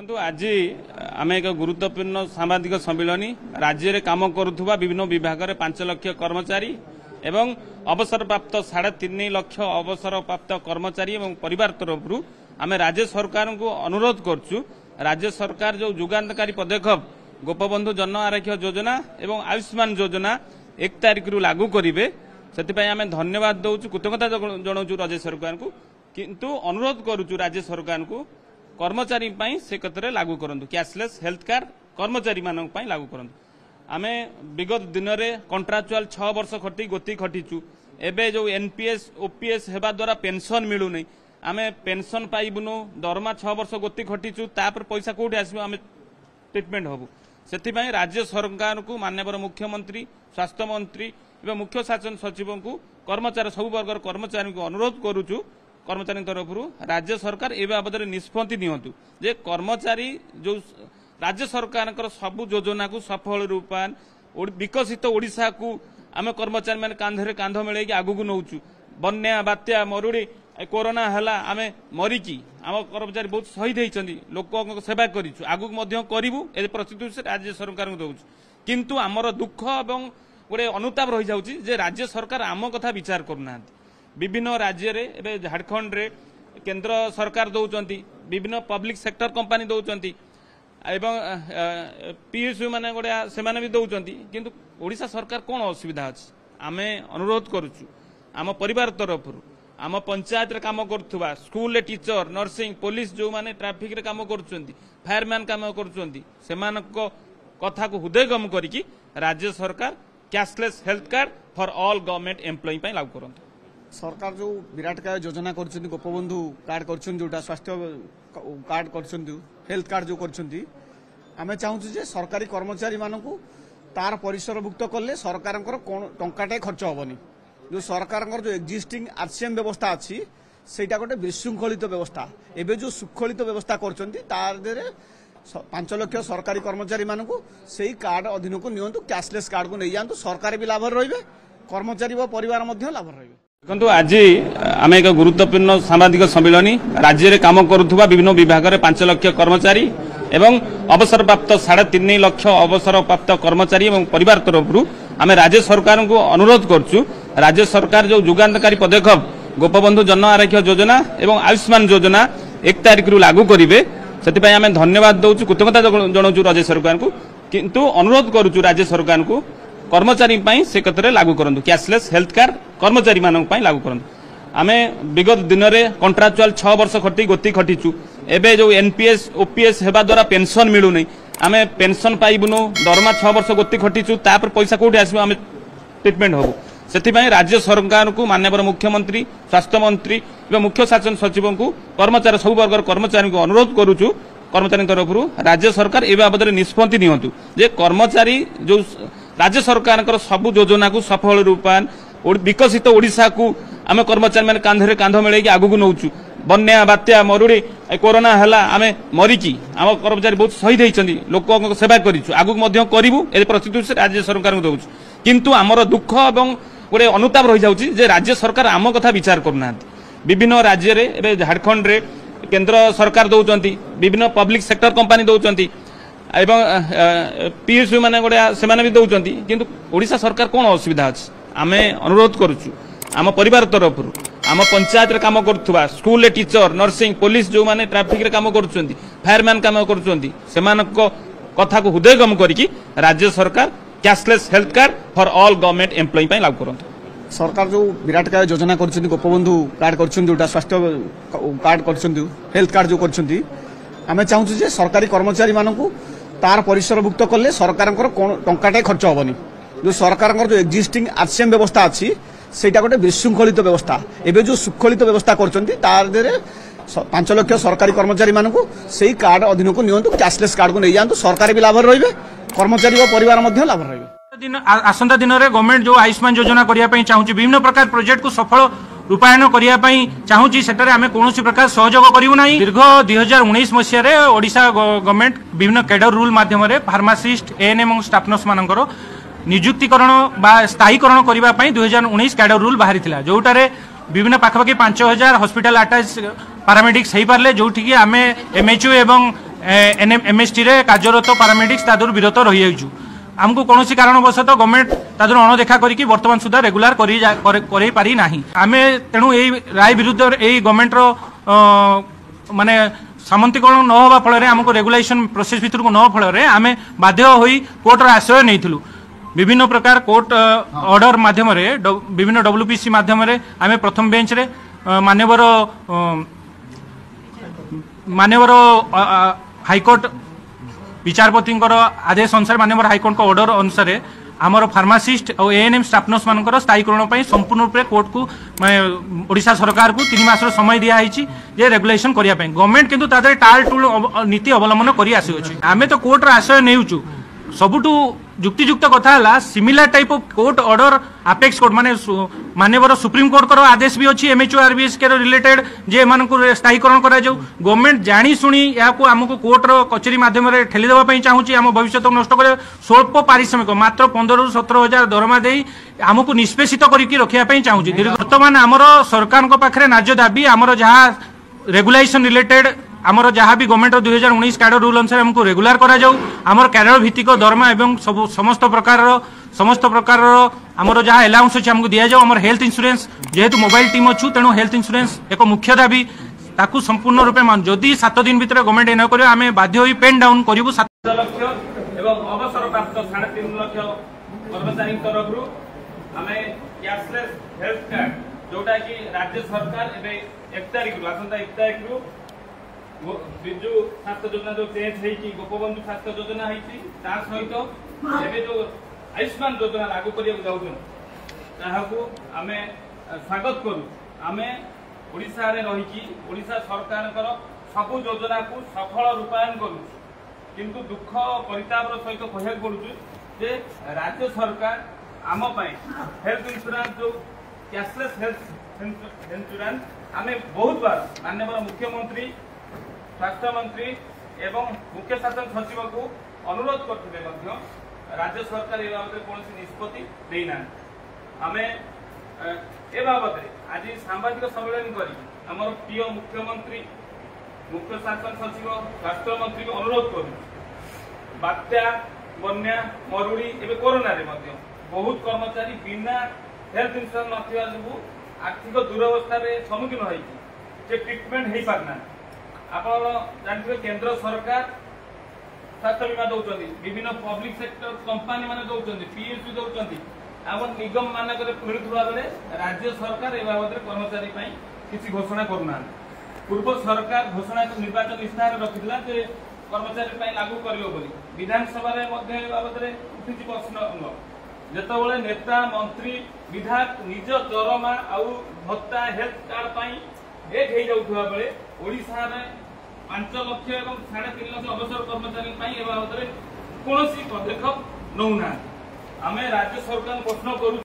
देखो आज आम एक गुरुत्वपूर्ण सांबादिक सम्मिलन राज्य में काम करुवा विभिन्न विभाग में 5 लाख कर्मचारी एवं अवसरप्राप्त 3.5 लाख अवसरप्राप्त कर्मचारी एवं परिवार तरफ आम राज्य सरकार को अनुरोध करछु। राज्य सरकार जो जुगान्तकारी पदक्षेप गोपबंधु जन आरोग्य योजना एवं आयुष्मान योजना 1 तारिख लागू करेंगे से आम धन्यवाद दौचु कृतज्ञता जनाऊँ राज्य सरकार को किंतु अनुरोध करुचु राज्य सरकार को कर्मचारी से क्षेत्र लागू करंतु कैशलेस हेल्थ कार्ड कर्मचारी मान लागू करंतु। आमे विगत दिन में कंट्राक्चुअल 6 वर्ष खटी गोती खटीचु एबे जो एनपीएस ओपीएस हेबा द्वारा पेंशन मिलूनी आमे पेंशन पाइबुनु दरमा 6 वर्ष गोती खटीचु तापर पैसा कोठी आसीबो आमे ट्रीटमेंट हबु सेथिबाई राज्य सरकार को माननीय मुख्यमंत्री स्वास्थ्य मंत्री एवं मुख्य शासन सचिव को कर्मचारी सब वर्ग कर्मचारी को अनुरोध करुचु कर्मचारी तरफ राज्य सरकार ए बाबद निष्पत्ति नियंतु जे कर्मचारी जो राज्य सरकार सबु योजना को सफल रूपायन विकसित ओडिशा को आम कर्मचारी मैंने कांधे कांध मिले आगू को नौचु बन्या बात्या मरुड़ी कोरोना है आम मरिकी आम कर्मचारी बहुत शहीद होती लोक सेवा करूँ आगू करूँ ए प्रतिश्रुति राज्य सरकार को दौचु किंतु आमर दुख और गोटे अनुताप रही जाऊँगी राज्य सरकार आम कथा विचार करूना विभिन्न राज्य रे झारखंड रे केंद्र सरकार दौरान विभिन्न पब्लिक सेक्टर कंपनी दौरान एवं पीएसयू माने गोटे से भी दौरान किंतु ओडिशा सरकार कौन असुविधा अच्छी आमे अनुरोध करुचु आम परिवार तरफ आम पंचायत रे काम करुवा स्कूल रे टीचर नर्सिंग पुलिस जो माने ट्रैफिक रे काम करुचंती फायरमैन काम करुचंती सेमानक कथा को हृदयगम करिकी राज्य सरकार cashless health card for all government employee पई लागू करंतु। सरकार जो विराटकाय योजना कर गोपबंधु कार्ड कर स्वास्थ्य कार्ड कर हेल्थ कार्ड जो कर चाहूँ सरकारी कर्मचारी मानक तार परिसरभुक्त कले सरकार टंकाटे खर्च हेनी जो सरकार जो एक्जिस्टिंग आरसीएम व्यवस्था अच्छी सेटा गोटे विशृंखलित व्यवस्था एवं जो सुखलित व्यवस्था कर 5 लाख सरकारी कर्मचारी मानक से कार्ड अधीन को नियंतु कैशलेस कार्ड को नहीं जातु सरकार भी लाभ रही कर्मचारी व परिवार लाभ रही। देखो आज आम एक गुरुत्वपूर्ण सांबादिक सम्मिलन राज्य में काम करुवा विभिन्न विभाग में 5 लाख कर्मचारी एवं अवसरप्राप्त 3.5 लाख अवसरप्राप्त कर्मचारी एवं परिवार तरफ आम राज्य सरकार को अनुरोध करछु। राज्य सरकार जो जुगान्तकारी पदक्षेप गोपबंधु जन आरोग्य योजना एवं आयुष्मान योजना 1 तारिख लागू करेंगे से आम धन्यवाद दौचु कृतज्ञता जनाऊँ राज्य सरकार को किंतु अनुरोध करुचु राज्य सरकार को कर्मचारी से क्षेत्र लागू करंतु कैशलेस हेल्थ कार्ड कर्मचारी मान लागू करंतु। आमे विगत दिन में कंट्राक्चुअल 6 वर्ष खटी गोती खटीचु एबे जो एनपीएस ओपीएस हेबा द्वारा पेंशन मिलूनी आमे पेंशन पाइबुनु दरमा 6 वर्ष गोती खटीचु तापर पैसा कोठी आसीबो आमे ट्रीटमेंट हबु सेथिबाई राज्य सरकार को माननीय मुख्यमंत्री स्वास्थ्य मंत्री एवं मुख्य शासन सचिव को कर्मचारी सब वर्ग कर्मचारी को अनुरोध करुचु कर्मचारी तरफ राज्य सरकार ए बाबद निष्पत्ति नियंतु जे कर्मचारी जो राज्य सरकार सबु योजना को सफल रूपायन विकसित ओडिशा को आम कर्मचारी मैंने कांधे कांध मिले आगू को नौचु बन्या बात्या मरुड़ी कोरोना है आम मरिकी आम कर्मचारी बहुत शहीद होती लोक सेवा करूँ आगू करूँ ए प्रतिश्रुति राज्य सरकार को दौचु किंतु आमर दुख और गोटे अनुताप रही जाऊँगी राज्य सरकार आम कथा विचार करूना विभिन्न राज्य में झारखंड रे केंद्र सरकार दौरान विभिन्न पब्लिक सेक्टर कंपनी दौरान एवं पीएसयू माने गोटे से भी दौरान किंतु ओडिशा सरकार कौन असुविधा अच्छी आमे अनुरोध करुचु आम परिवार तरफ आम पंचायत रे काम करुवा स्कूल रे टीचर नर्सिंग पुलिस जो माने ट्रैफिक रे काम करुचंती फायरमैन काम करुचंती सेमानक कथा को हृदयगम करिकी राज्य सरकार cashless health card for all government employee पई लागू करंतु। सरकार जो विराटकाय योजना कर गोपबंधु कार्ड कर स्वास्थ्य कार्ड कर हेल्थ कार्ड जो कर चाहूँ सरकारी कर्मचारी मानक तार परिसरभुक्त कले सरकार टंकाटे खर्च हेनी जो सरकार जो एक्जिस्टिंग आरसीएम व्यवस्था अच्छी सेटा गोटे विशृंखलित व्यवस्था एवं जो सुखलित व्यवस्था कर 5 लाख सरकारी कर्मचारी मानक से कार्ड अधीन को नियंतु कैशलेस कार्ड को नहीं जातु सरकार भी लाभ रही कर्मचारी व परिवार लाभ रही। आसंता दिन में गवर्नमेंट जो आयुष्मान योजना करने चाहूँगी विभिन्न प्रकार प्रोजेक्ट को सफल रूपायन करने चाहूँगी से आम कौन प्रकार सहयोग करूँ ना दीर्घ 2019 मसीह ओडिशा गवर्नमेंट विभिन्न कैडर रूल मध्यम फार्मासिस्ट एएनएम और स्टाफ नर्स मानकर नियुक्तिकरण स्थायीकरण करने 2019 कैडर रूल बाहरी जोटारे विभिन्न पाखापाखि 5000 हॉस्पिटल अटैच पारामेडिक्स हो पारे जो आम एमएचओ एवं एमएसटी रे कार्यरत पारामेडिक्स तादुर विरत रही जाइछु आमको कौन कारणवशतः गवर्नमेंट तादुर अणदेखा करके वर्तमान सुधा रेगुलार कर पारि नाही आमे तेणु एई राय विरुद्ध एई गवर्नमेंट रो माने सामंतीकरण न होबा फल आमको रेगुलेशन प्रोसेस भितर को न फल आमे बाध्य होई कोर्ट आश्रय नैथिलु विभिन्न प्रकार कोर्ट ऑर्डर माध्यम विभिन्न डब्ल्यूपीसी माध्यम आमे प्रथम बेंच रे मान्यवर हाईकोर्ट विचारपति आदेश अनुसार मान्यवर हाईकोर्ट को ऑर्डर अनुसार आमर फार्मासीस्ट और एएनएम स्टाफ नर्स मान स्थायीकरण संपूर्ण रूप कोर्ट को ओडिशा सरकार को 3 मास समय दिखाई जे रेगुलेशन करने गवर्नमेंट किंतु तादरे टाल टूल नीति अवलंबन कर आमे तो कोर्ट आश्रय नेउचु सबुठू जुक्तियुक्त कथा है similar type of court order apex court माने मान्यवर सुप्रीम कोर्ट को आदेश भी अच्छी एमएचओ आरबीएस के रिलेटेड जे मान स्थायीकरण करा जाऊ गवर्नमेंट जानी शुणी या आमको कोर्ट कचेरी माध्यम ठेली देवा चाहूँगी आम भविष्य को नष्ट कर स्वल्प पारिश्रमिक मात्र 15 ରୁ 17 हजार दरमा दे आमको निष्पेषित करके रखापी चाहूँगी बर्तमान आमर सरकार पाखे नाज दाबी आमर जहाँ रेगुलेशन रिलेटेड आमर जहाँ भी गवर्नमेंट 2019 कैडर रूल अनुसार हमको रेगुलार करा जाऊ आमर कैडर भित्तिक दरमा एवं समस्त प्रकार आमर जहाँ अलाउंस अच्छे हमको दि जाऊ आमर हेल्थ इंश्योरेंस जेहेतु मोबाइल टीम अच्छु तेणु हेल्थ इंश्योरेंस एक मुख्य दाबी ताकू संपूर्ण रूपे मान जदि 7 दिन भितर गवर्नमेंट न कर आम बाध्य होई पेन डाउन करूँ 7 लाख एवं अवसर प्राप्त 3.5 लाख कर्मचारी तरफ आमे कैशलेस हेल्थ कार्ड जोटा कि राज्य सरकार एबे 1 तारिख आसंता 1 तारिख विजु स्वास्थ्य योजना जो चेंज है गोपबंधु स्वास्थ्य योजना है सहित एवं जो आयुष्मान योजना लागू करने जाऊँ आमे स्वागत करूँ आमे ओडिशा रे रही ओडिशा सरकार सब योजना को सफल रूपायन करूँ किंतु दुख परितापर सहित कह पड़ू जे राज्य सरकार आम हेल्थ इंश्योरेंस जो कैशलेस हेल्थ इंश्योरेंस आमे बहुत बार माननीय मुख्यमंत्री स्वास्थ्य मंत्री एवं मुख्य शासन सचिव को अनुरोध करते राज्य सरकार ए बाबद कौन निष्पत्ति देना आमे ए बाबद आज सांबादिक सम्मेलन कर आमर प्रिय मुख्यमंत्री मुख्य शासन सचिव स्वास्थ्य मंत्री को अनुरोध करूँ बात्या बन्या मरुड़ी एवं कोरोना रे बहुत कर्मचारी बिना हेल्थ इंश्योरेंस नथिबा जो आर्थिक दुरवस्था सम्मुखीन होती ट्रिटमेंट हो पारना आप जानते केंद्र सरकार स्वास्थ्य बीमा दौरान विभिन्न पब्लिक सेक्टर कंपानी मान दौरान पीएसयू दौरान आम निगम मानक मिलुवा बेले राज्य सरकार ए बाबद कर्मचारी किसी घोषणा करना पूर्व सरकार घोषणा निर्वाचन इस्ताहार रखिला जे कर्मचारी लागू कर विधानसभा बाबद उठी प्रश्न जितेबाला नेता मंत्री विधायक निज दरमा आउ भत्ता हेल्थ कार्ड एक हो जाऊा बेले ओडिशा रे 5 लाख एवं 3.5 लाख अवसर कर्मचारी ए बाबद कौन पदक्षेप नौना आमे राज्य सरकार प्रश्न करू।